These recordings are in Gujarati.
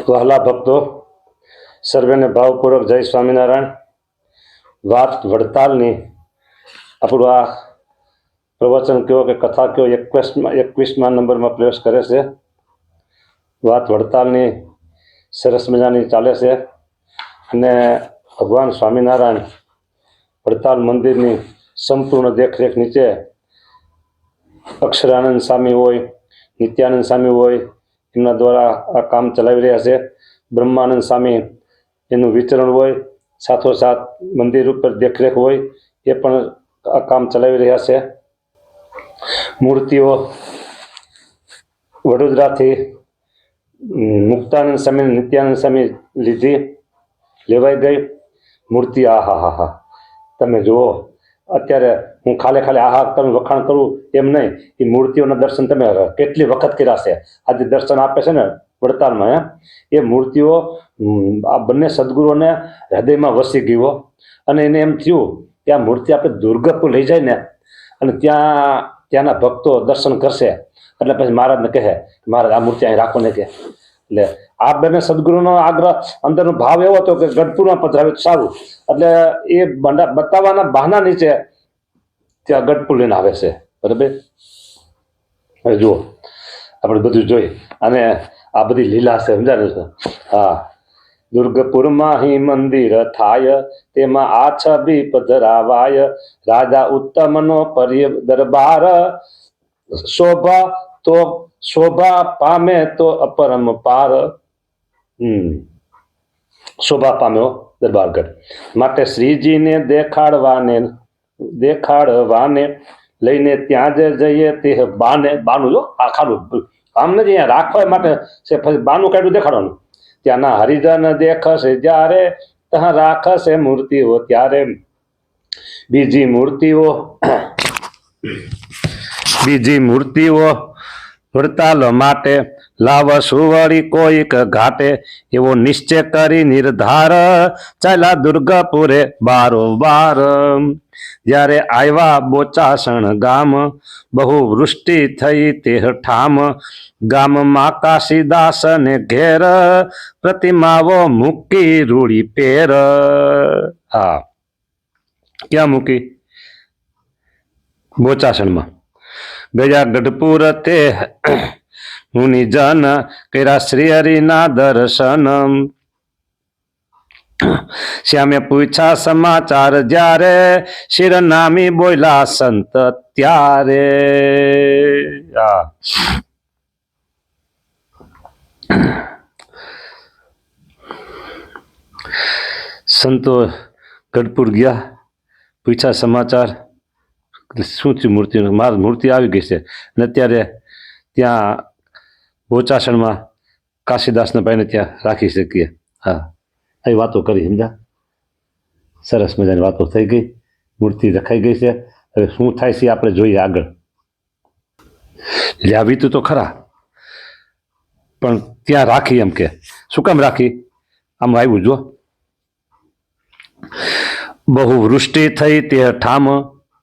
વહાલા ભક્તો, સર્વેને ભાવપૂર્વક જય સ્વામિનારાયણ. વાત વડતાલની આપણું આ પ્રવચન કયો કે કથા કયો 21મા નંબરમાં પ્રવેશ કરે છે. વાત વડતાલની સરસ મજાની ચાલે છે અને ભગવાન સ્વામિનારાયણ વડતાલ મંદિરની સંપૂર્ણ દેખરેખ નીચે અક્ષરાનંદ સ્વામી હોય, નિત્યાનંદ સ્વામી હોય, એમના દ્વારા આ કામ ચલાવી રહ્યા છે. બ્રહ્માનંદ સ્વામી એનું વિચરણ હોય, સાથોસાથ મંદિર ઉપર દેખરેખ હોય, એ પણ આ કામ ચલાવી રહ્યા છે. મૂર્તિઓ વડોદરાથી મુક્તાનંદ સ્વામી, નિત્યાનંદ સ્વામી લેવાઈ ગઈ મૂર્તિ. આહા, તમે જુઓ, અત્યારે હું ખાલે આહા કરું, વખાણ કરું એમ નહીં, એ મૂર્તિઓના દર્શન તમે કેટલી વખત કર્યા છે. આજે દર્શન આપે છે ને વડતાલમાં, એ મૂર્તિઓ આ બંને સદગુરુઓને હૃદયમાં વસી ગયો અને એને એમ થયું કે આ મૂર્તિ આપણે દુર્ગપુર લઈ જાય ને અને ત્યાંના ભક્તો દર્શન કરશે, એટલે પછી મહારાજને કહે મહારાજ આ મૂર્તિ અહીં રાખો ને કે. એટલે આ બંને સદગુરુનો આગ્રહ, અંદરનો ભાવ એવો હતો કે ગઢપુરમાં પધરાવે સારું, એટલે એ બતાવવાના બહાના નીચે ત્યાં ગઢપુર લઈને આવે છે. બરાબર, હવે જુઓ આપણે બધું જોઈ અને આ બધી લીલા છે, સમજાય છે. હા, દુર્ગપુરમાં હિ મંદિર થાય, તેમાં આ છબી પધરાવાય, રાજા ઉત્તમનો પર્ય દરબાર, શોભા પામે તો અપરમ પાર. શોભા પામ્યો દરબારગઢ માટે શ્રીજીને દેખાડવાને લઈને ત્યાં જ જઈએ તે બાનું જો આ ખાલું આમ નથી, અહીંયા રાખવા માટે છે, પછી બાનું કાઢ્યું દેખાડવાનું. ત્યાંના હરિજન દેખશે જ્યારે, ત્યાં રાખશે મૂર્તિઓ ત્યારે. બીજી મૂર્તિઓ વડતાલ માટે લાવ સુવડી કોઈક ઘાટે, એવો નિશ્ચય કરી નિર્ધાર ચાલ્યા દુર્ગાપુરે બારોબાર. જ્યારે આવ્યા બોચાસણ ગામ, બહુ વૃષ્ટિ થઈ તે ઠામ, ગામમાં કાશીદાસ ને ઘેર, પ્રતિમાઓ મૂકી રૂડી પેર. હા, ક્યાં મૂકી? બોચાસણમાં. ગયા ગઢપુર તે મુનિજન, કર્યા શ્રી હરિના દર્શન. શ્યામે પૂછ્યા સમાચાર જ્યારે, શિરનામી બોલ્યા સંત ત્યારે. સંતો ગઢપુર ગયા, પૂછ્યા સમાચાર, શું થયું મૂર્તિનું? મારી મૂર્તિ આવી ગઈ છે ને અત્યારે ત્યાં બોચાસણમાં કાશીદાસના ભાઈને ત્યાં રાખી શકીએ. હા, એ વાતો કરી, સમજા? સરસ મજાની વાતો થઈ ગઈ, મૂર્તિ રખાઈ ગઈ છે. હવે શું થાય છે આપણે જોઈએ આગળ. લાવી તો ખરા, પણ ત્યાં રાખી એમ કે શું કામ રાખી? આમ આવ્યું જો, બહુ વૃષ્ટિ થઈ તે ઠામ,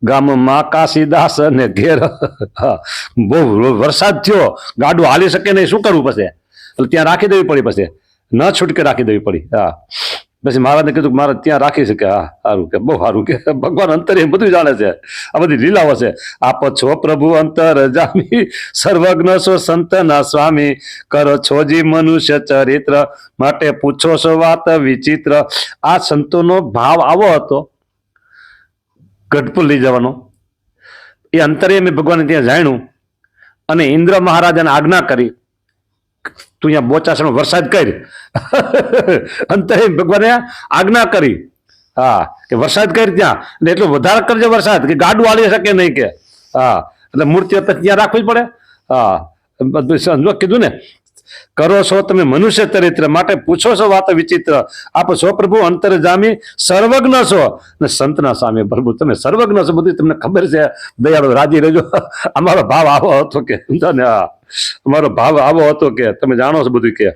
ગામમાં કાશીદાસ ને ઘેર. બહુ વરસાદ થયો, ગાડું હાલી શકે નહીં, શું કરવું પછી? એટલે ત્યાં રાખી દેવી પડી, પછી ન છૂટકે રાખી દેવી પડી. હા, પછી મહારાજને કીધું કે મારે ત્યાં રાખી શકે. હા, સારું કે, બહુ સારું કે, ભગવાન અંતર એ બધું જાણે છે, આ બધી લીલાઓ છે. આપ છો પ્રભુ અંતર જામી, સર્વજ્ઞ છો સંતના સ્વામી, કરો છોજી મનુષ્ય ચરિત્ર, માટે પૂછો છો વાત વિચિત્ર. આ સંતોનો ભાવ આવો હતો ગઢપુર લઈ જવાનો. એ અંતરે મેં ભગવાને ત્યાં જાણ્યું અને ઇન્દ્ર મહારાજાને આજ્ઞા કરી, તું અહીંયા બોચાસણમાં વરસાદ કરી. અંતરે ભગવાને આજ્ઞા કરી, હા, કે વરસાદ કરી ત્યાં, એટલે એટલો વધારે કરજો વરસાદ કે ગાડું હાલી શકે નહીં કે. હા, એટલે મૂર્તિઓ ત્યાં રાખવી જ પડે. હા, બધું કીધું ને, કરો છો તમે મનુષ્ય ચરિત્ર, માટે પૂછો છો વાત વિચિત્ર. આપ છો પ્રભુ અંતર જામી, સર્વજ્ઞ છો ને સંતના સ્વામી. પ્રભુ તમે સર્વજ્ઞ છો, બધું તમને ખબર છે. દયાળુ રાજી રહેજો. અમારો ભાવ આવો હતો કે, અમારો ભાવ આવો હતો કે તમે જાણો છો બધું કે.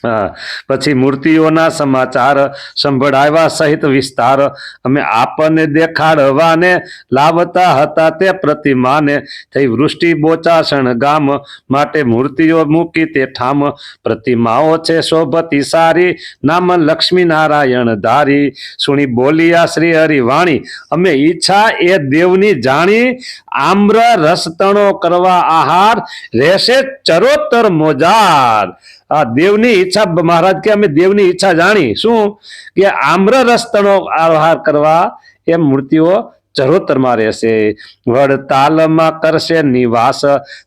હા, પછી મૂર્તિઓના સમાચાર સંભળાવ્યા સહિત વિસ્તાર અમે આપણને દેખાડવાને લાવતા હતા તે પ્રતિમાને થઈ વૃષ્ટિ બોચાસણ ગામ માટે મૂર્તિઓ મૂકી તે ઠામ પ્રતિમાઓ છે શોભતી સારી નામ લક્ષ્મી નારાયણ ધારી સુણી બોલિયા શ્રી હરિવાણી અમે ઈચ્છા એ દેવની જાણી આમ્ર રસતણો કરવા આહાર રહેશે ચરોતર મોજાર આ દેવની ઈચ્છા મહારાજ કે અમે દેવની ઈચ્છા જાણી શું કે આમ્ર રસ્તનો આહાર કરવા એ મૂર્તિઓ ચરોતરમાં રહેશે વડતાલમાં કરશે નિવાસ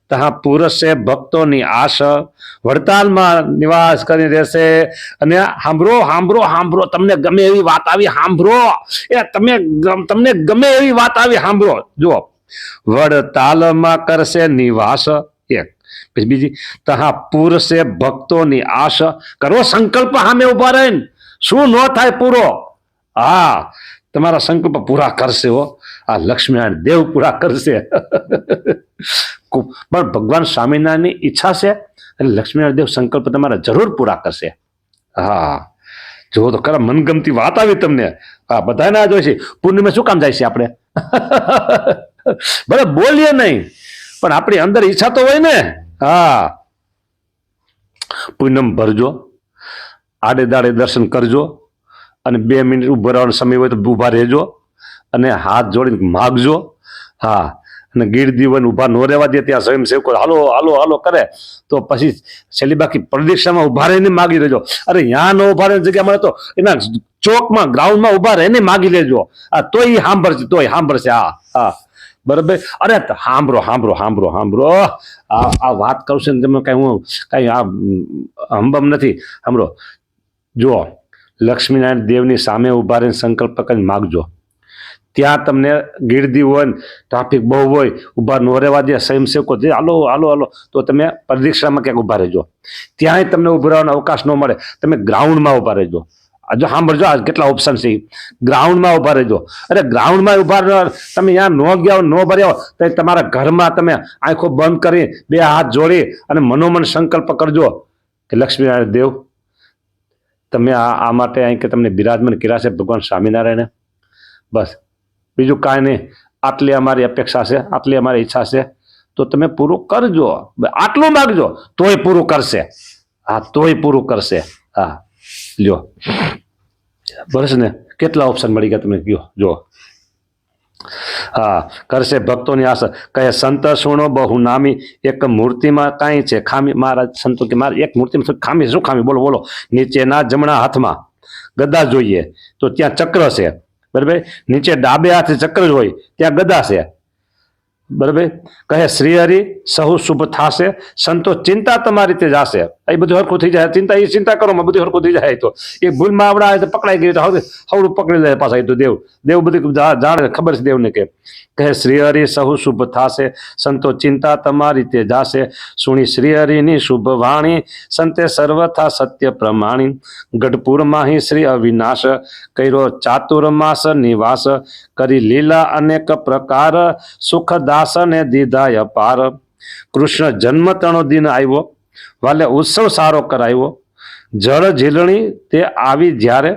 ત્યાં પુરશે ભક્તોની આશ વડતાલમાં નિવાસ કરી રહેશે અને સાંભળો સાંભળો સાંભળો તમને ગમે એવી વાત આવી સાંભળો એ તમને ગમે એવી વાત આવી સાંભળો જુઓ વડતાલમાં કરશે નિવાસ એક પછી બીજી તહા પૂરશે ભક્તોની આશ કરો સંકલ્પ સામે ઉભા રહીને શું ન થાય પૂરો હા તમારા સંકલ્પ પૂરા કરશે હો આ લક્ષ્મીનારાયણ દેવ પૂરા કરશે પણ ભગવાન સ્વામિનારાયણની ઈચ્છા છે અને લક્ષ્મીનારાયણ દેવ સંકલ્પ તમારા જરૂર પૂરા કરશે હા જો તો ખરા મનગમતી વાત આવી તમને હા બધા ના જોઈ છે પૂર્ણિમા શું કામ જાય છે આપણે ભલે બોલીએ નહીં પણ આપણી અંદર ઈચ્છા તો હોય ને હા પૂનમ ભરજો આડે દાડે દર્શન કરજો અને 2 મિનિટ ઉભા રહેવાનો સમય હોય તો ઉભા રહેજો અને હાથ જોડીને માગજો હા અને ગીર દીવન ઉભા ન રહેવા દે ત્યાં સ્વયંસેવકો હાલો હાલો હાલો કરે તો પછી છેલ્લી બાકી પ્રદક્ષિણામાં ઉભા રહીને માગી લેજો અરે ત્યાં ન ઉભા રહેવાની જગ્યા મળે તો એના ચોકમાં ગ્રાઉન્ડમાં ઉભા રહીને માગી લેજો આ તોય સાંભળશે હા હા બરાબર અરે સાંભળો સાંભળો સાંભળો સાંભળો આ વાત કરું છું ને તમે કઈ હું કઈ આ હંબમ નથી સાંભળો જુઓ લક્ષ્મીનારાયણ દેવની સામે ઉભા રહીને સંકલ્પ કરીને માગજો ત્યાં તમને ગીરદી હોય ટ્રાફિક બહુ હોય ઉભા ન રહેવા દે સ્વયંસેવકો જે હાલો હાલો હાલો તો તમે પ્રદક્ષિણામાં ક્યાંક ઉભા રહેજો ત્યાંય તમને ઉભા રહેવાનો અવકાશ ન મળે તમે ગ્રાઉન્ડમાં ઉભા રહેજો જો સાંભળજો આ કેટલા ઓપ્શન છે ગ્રાઉન્ડમાં ઉભા રહેજો અરે ગ્રાઉન્ડમાં ઉભા તમે ત્યાં ન ગયા ન ભર્યા તો તમારા ઘરમાં તમે આંખો બંધ કરી 2 હાથ જોડી અને મનોમન સંકલ્પ કરજો કે લક્ષ્મીનારાયણ દેવ તમે આ માટે અહીં કે તમને બિરાજમાન કર્યા છે ભગવાન સ્વામિનારાયણે બસ બીજું કાંઈ નહીં આટલી અમારી અપેક્ષા છે આટલી અમારી ઈચ્છા છે તો તમે પૂરું કરજો આટલું માગજો તોય પૂરું કરશે હા તોય પૂરું કરશે હા લ્યો બસ ને કેટલા ઓપ્શન મળી ગયા તમે કયો જો હા કરશે ભક્તોની આશા કહે સંત સુણો બહુ નામી એક મૂર્તિમાં કાંઈ છે ખામી મહારાજ સંતો કે મારે એક મૂર્તિમાં ખામી શું ખામી બોલો બોલો નીચેના જમણા હાથમાં ગદા જોઈએ તો ત્યાં ચક્ર છે બરાબર નીચે ડાબે હાથે ચક્ર જ હોય ત્યાં ગદા છે બરાબર કહે શ્રી હરિ સહુ શુભ થાશે સંતો ચિંતા તમારી રીતે જાશે એ બધું હરખું થઈ જાય ચિંતા કરો બધું હરખું થઈ જાય તો એ ભૂલમાં આવડા તો પકડાઈ ગયું તો હવડું પકડી લે પાછા તો દેવ બધું જાણે ખબર છે દેવને કે કહે શ્રી હરિ સહુ શુભ થાશે સંતો ચિંતા તમારી રીતે જાશે સુણી શ્રી હરિની શુભ વાણી સંતે સર્વથા સત્ય પ્રમાણી ગઢપુરમાં શ્રી અવિનાશ કર્યો ચાતુર્માસ નિવાસ કરી લીલા અનેક પ્રકાર સુખદાસ ને દીધા અપાર કૃષ્ણ જન્મ તણો દિન આવ્યો વાલે ઉત્સવ સારો કરાવ્યો જળ ઝીલણી તે આવી જ્યારે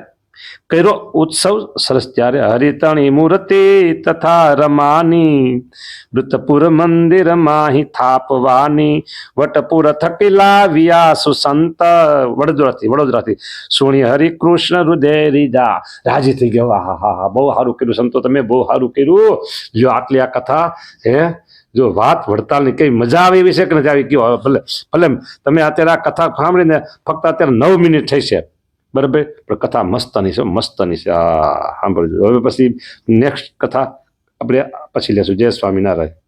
કર્યો ઉત્સવ સરસ ત્યારે હરિતણી મૂર્તિ તથા રમાની વૃતપુર મંદિર માહી થાપવાની વટપુર થકી લાવ્યા સુસંત વડોદરાથી સુણી હરિકૃષ્ણ હૃદય રીજા રાજી થઈ ગયો હા હા હા બહુ સારું કર્યું સંતો તમે બહુ સારું કર્યું જો આટલી આ કથા હે જો વાત વડતાલની કઈ મજા આવે એવી છે કે નથી આવી કયો ભલે ભલે તમે અત્યારે આ કથા સાંભળીને ફક્ત અત્યારે 9 મિનિટ થઈ છે બરાબર પણ કથા મસ્તની છે સાંભળજો હવે પછી નેક્સ્ટ કથા આપણે પછી લેશું જય સ્વામિનારાયણ